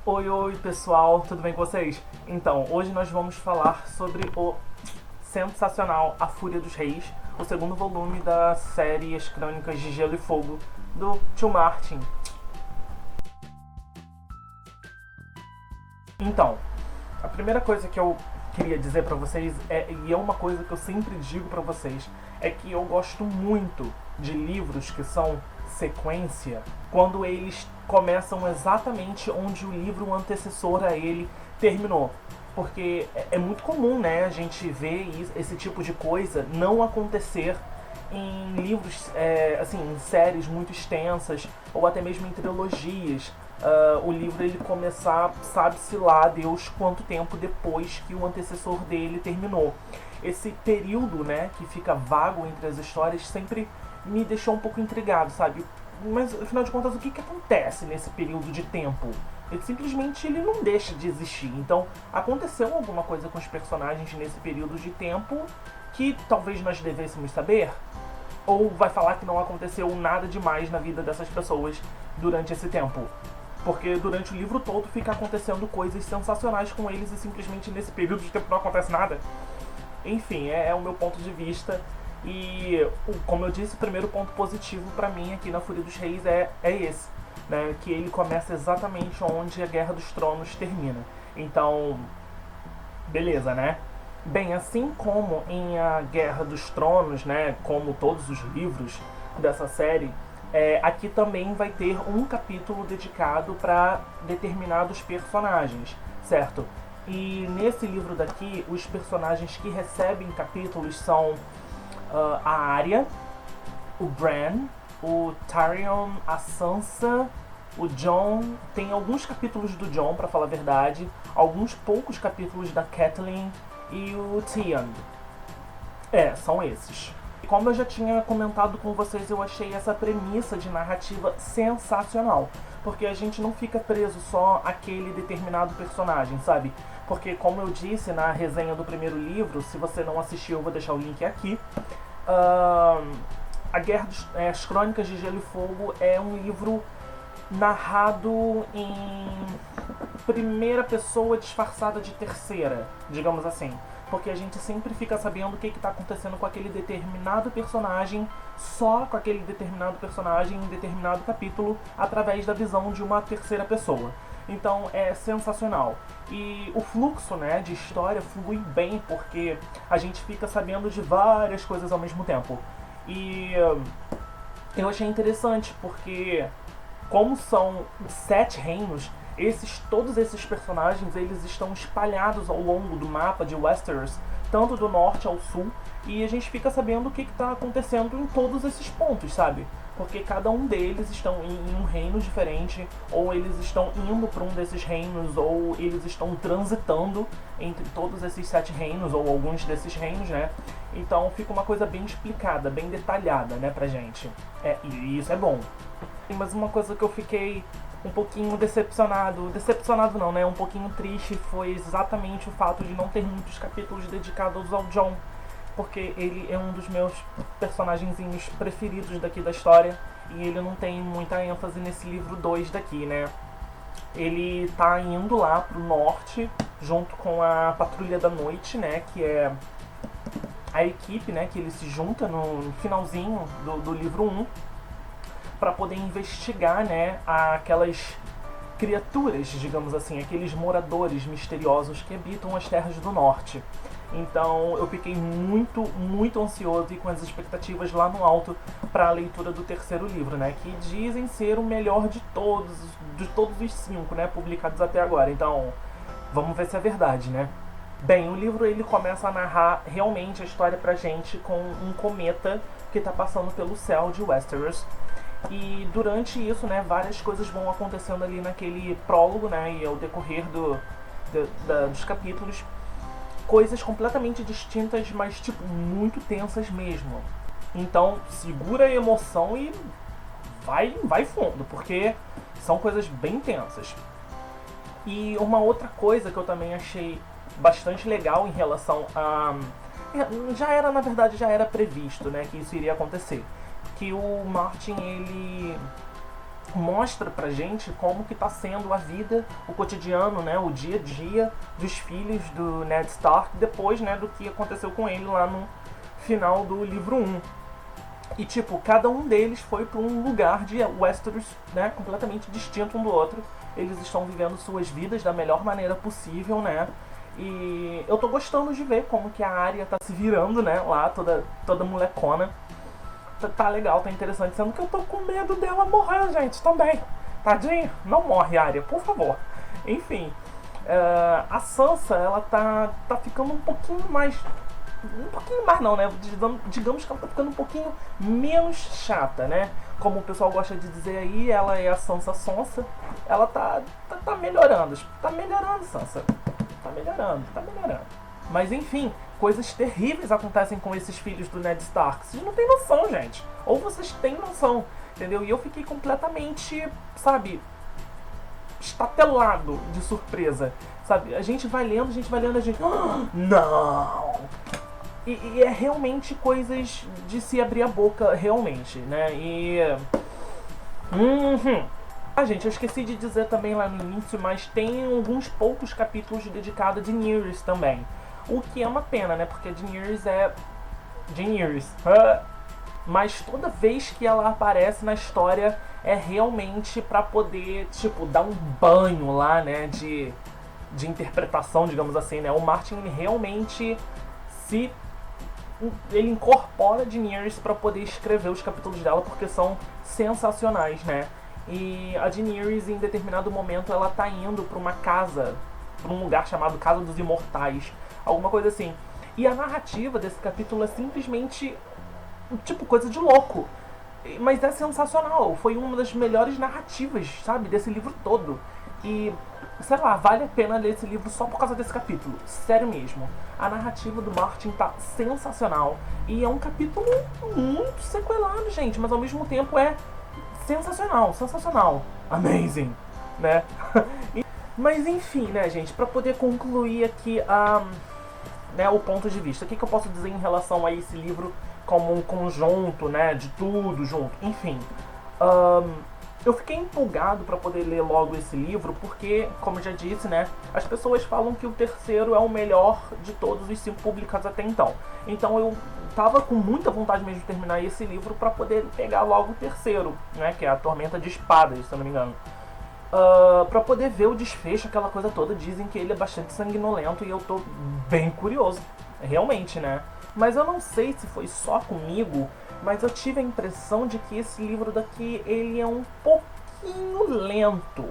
Oi, oi pessoal, tudo bem com vocês? Então, hoje nós vamos falar sobre o sensacional A Fúria dos Reis, o segundo volume da série As Crônicas de Gelo e Fogo, do Tio Martin. Então, a primeira coisa que eu queria dizer pra vocês, e é uma coisa que eu sempre digo pra vocês, é que eu gosto muito de livros que são sequência, quando eles começam exatamente onde o livro antecessor a ele terminou. Porque é muito comum, né, a gente ver esse tipo de coisa não acontecer em livros, assim, em séries muito extensas, ou até mesmo em trilogias. O livro ele começar, sabe-se lá Deus quanto tempo depois que o antecessor dele terminou. Esse período, né, que fica vago entre as histórias sempre me deixou um pouco intrigado, sabe? Mas afinal de contas, o que acontece nesse período de tempo? Ele simplesmente ele não deixa de existir. Então, aconteceu alguma coisa com os personagens nesse período de tempo que talvez nós devêssemos saber? Ou vai falar que não aconteceu nada demais na vida dessas pessoas durante esse tempo? Porque durante o livro todo fica acontecendo coisas sensacionais com eles e simplesmente nesse período de tempo não acontece nada. Enfim, é o meu ponto de vista. E, como eu disse, o primeiro ponto positivo pra mim aqui na Fúria dos Reis é esse, né? Que ele começa exatamente onde a Guerra dos Tronos termina. Então, beleza, né? Bem, assim como em A Guerra dos Tronos, né? Como todos os livros dessa série, aqui também vai ter um capítulo dedicado para determinados personagens, certo? E nesse livro daqui, os personagens que recebem capítulos são a Arya, o Bran, o Tyrion, a Sansa, o Jon. Tem alguns capítulos do Jon, pra falar a verdade, alguns poucos capítulos da Catelyn e o Theon. São esses. E como eu já tinha comentado com vocês, eu achei essa premissa de narrativa sensacional. Porque a gente não fica preso só àquele determinado personagem, sabe? Porque, como eu disse na resenha do primeiro livro, se você não assistiu, eu vou deixar o link aqui. As Crônicas de Gelo e Fogo é um livro narrado em primeira pessoa disfarçada de terceira, digamos assim. Porque a gente sempre fica sabendo o que está acontecendo com aquele determinado personagem, só com aquele determinado personagem em determinado capítulo, através da visão de uma terceira pessoa. Então é sensacional. E o fluxo, né, de história flui bem, porque a gente fica sabendo de várias coisas ao mesmo tempo. E eu achei interessante, porque como são 7 reinos, todos esses personagens eles estão espalhados ao longo do mapa de Westeros, tanto do norte ao sul, e a gente fica sabendo o que está acontecendo em todos esses pontos, sabe? Porque cada um deles estão em um reino diferente, ou eles estão indo para um desses reinos, ou eles estão transitando entre todos esses 7 reinos, ou alguns desses reinos, né? Então fica uma coisa bem explicada, bem detalhada, né, pra gente. E isso é bom. Mas uma coisa que eu fiquei um pouquinho decepcionado não, né, um pouquinho triste, foi exatamente o fato de não ter muitos capítulos dedicados ao Jon, porque ele é um dos meus personagenzinhos preferidos daqui da história, e ele não tem muita ênfase nesse livro 2 daqui, né. Ele tá indo lá pro norte, junto com a Patrulha da Noite, né, que é a equipe, né, que ele se junta no finalzinho do livro 1, para poder investigar, né, aquelas criaturas, digamos assim, aqueles moradores misteriosos que habitam as terras do norte. Então eu fiquei muito, muito ansioso e com as expectativas lá no alto para a leitura do terceiro livro, né, que dizem ser o melhor de todos os 5, né, publicados até agora. Então vamos ver se é verdade, né. Bem, o livro ele começa a narrar realmente a história pra gente com um cometa que está passando pelo céu de Westeros. E durante isso, né, várias coisas vão acontecendo ali naquele prólogo, né, e ao decorrer dos capítulos, coisas completamente distintas, mas tipo muito tensas mesmo. Então segura a emoção e vai fundo, porque são coisas bem tensas. E uma outra coisa que eu também achei bastante legal em relação a... já era previsto, né, que isso iria acontecer. Que o Martin, ele mostra pra gente como que tá sendo a vida, o cotidiano, né, o dia a dia dos filhos do Ned Stark depois, né, do que aconteceu com ele lá no final do livro 1. E tipo, cada um deles foi para um lugar de Westeros, né, completamente distinto um do outro. Eles estão vivendo suas vidas da melhor maneira possível, né? E eu tô gostando de ver como que a Arya tá se virando, né, lá, toda molecona. Tá legal, tá interessante, sendo que eu tô com medo dela morrer, gente, também. Tadinho, não morre, Arya, por favor. Enfim, a Sansa, ela tá ficando um pouquinho mais não, né? Digamos que ela tá ficando um pouquinho menos chata, né? Como o pessoal gosta de dizer aí, ela é a Sansa Sonsa. Ela tá melhorando. Tá melhorando, Sansa. Tá melhorando. Mas enfim, coisas terríveis acontecem com esses filhos do Ned Stark. Vocês não têm noção, gente. Ou vocês têm noção, entendeu? E eu fiquei completamente, sabe, estatelado de surpresa. Sabe? A gente vai lendo, a gente... Não! E é realmente coisas de se abrir a boca, realmente, né? E... Ah, gente, eu esqueci de dizer também lá no início, mas tem alguns poucos capítulos dedicados a Daenerys também. O que é uma pena, né? Porque a Daenerys é... Daenerys. Mas toda vez que ela aparece na história é realmente pra poder, tipo, dar um banho lá, né? De interpretação, digamos assim, né? O Martin, ele realmente ele incorpora Daenerys para poder escrever os capítulos dela, porque são sensacionais, né? E a Daenerys, em determinado momento, ela tá indo para uma casa, para um lugar chamado Casa dos Imortais, alguma coisa assim. E a narrativa desse capítulo é simplesmente, tipo, coisa de louco. Mas é sensacional, foi uma das melhores narrativas, sabe, desse livro todo. E, sei lá, vale a pena ler esse livro só por causa desse capítulo. Sério mesmo. A narrativa do Martin tá sensacional. E é um capítulo muito sequelado, gente. Mas ao mesmo tempo é sensacional. Amazing, né? Mas enfim, né, gente? Pra poder concluir aqui né, o ponto de vista. O que eu posso dizer em relação a esse livro como um conjunto, né? De tudo junto. Enfim. Eu fiquei empolgado para poder ler logo esse livro porque, como eu já disse, né, as pessoas falam que o terceiro é o melhor de todos os 5 publicados até então. Então eu tava com muita vontade mesmo de terminar esse livro para poder pegar logo o terceiro, né, que é a Tormenta de Espadas, se eu não me engano. Para poder ver o desfecho, aquela coisa toda. Dizem que ele é bastante sanguinolento e eu tô bem curioso, realmente, né. Mas eu não sei se foi só comigo, mas eu tive a impressão de que esse livro daqui, ele é um pouquinho lento.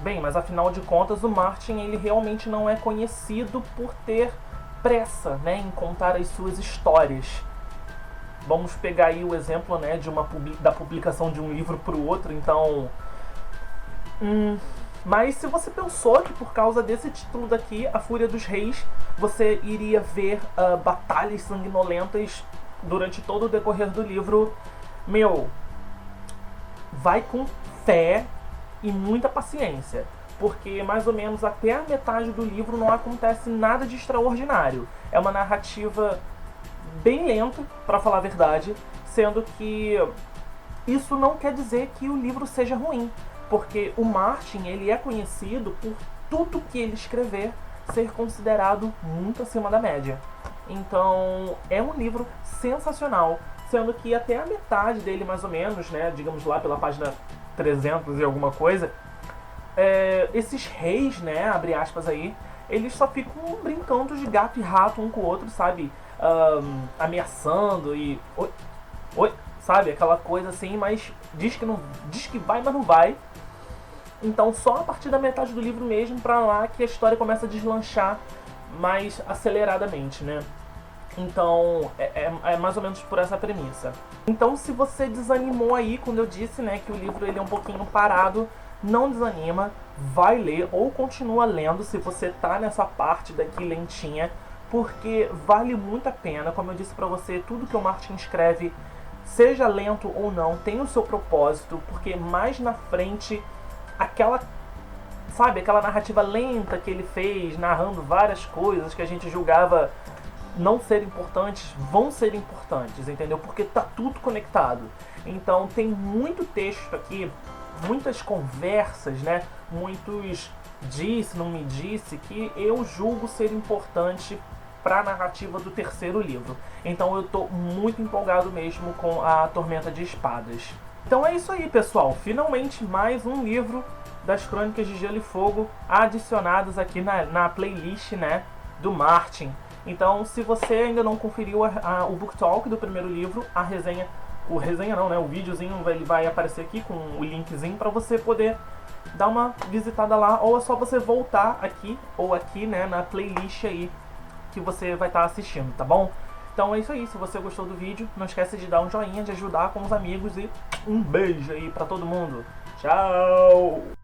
Bem, mas afinal de contas o Martin, ele realmente não é conhecido por ter pressa, né, em contar as suas histórias. Vamos pegar aí o exemplo, né, da publicação de um livro para o outro, então... Mas se você pensou que por causa desse título daqui, A Fúria dos Reis, você iria ver batalhas sanguinolentas durante todo o decorrer do livro, vai com fé e muita paciência, porque mais ou menos até a metade do livro não acontece nada de extraordinário. É uma narrativa bem lenta, para falar a verdade, sendo que isso não quer dizer que o livro seja ruim. Porque o Martin, ele é conhecido por tudo que ele escrever ser considerado muito acima da média. Então, é um livro sensacional, sendo que até a metade dele, mais ou menos, né, digamos lá pela página 300 e alguma coisa, esses reis, né, abre aspas aí, eles só ficam brincando de gato e rato um com o outro, sabe? Ameaçando e... Oi, sabe? Aquela coisa assim, mas diz que vai, mas não vai. Então só a partir da metade do livro mesmo pra lá que a história começa a deslanchar mais aceleradamente, né? Então é mais ou menos por essa premissa. Então se você desanimou aí quando eu disse, né, que o livro ele é um pouquinho parado, não desanima, vai ler ou continua lendo se você tá nessa parte daqui lentinha, porque vale muito a pena. Como eu disse pra você, tudo que o Martin escreve, seja lento ou não, tem o seu propósito, porque mais na frente aquela narrativa lenta que ele fez, narrando várias coisas que a gente julgava não ser importantes vão ser importantes, entendeu? Porque tá tudo conectado. Então tem muito texto aqui, muitas conversas, né? Muitos disse, não me disse, que eu julgo ser importante para a narrativa do terceiro livro. Então eu tô muito empolgado mesmo com a Tormenta de Espadas. Então é isso aí, pessoal. Finalmente mais um livro das Crônicas de Gelo e Fogo adicionados aqui na playlist, né, do Martin. Então, se você ainda não conferiu o Book Talk do primeiro livro, a resenha, o videozinho ele vai aparecer aqui com o linkzinho para você poder dar uma visitada lá, ou é só você voltar aqui ou aqui, né, na playlist aí que você vai estar assistindo, tá bom? Então é isso aí, se você gostou do vídeo, não esquece de dar um joinha, de ajudar com os amigos e um beijo aí pra todo mundo. Tchau!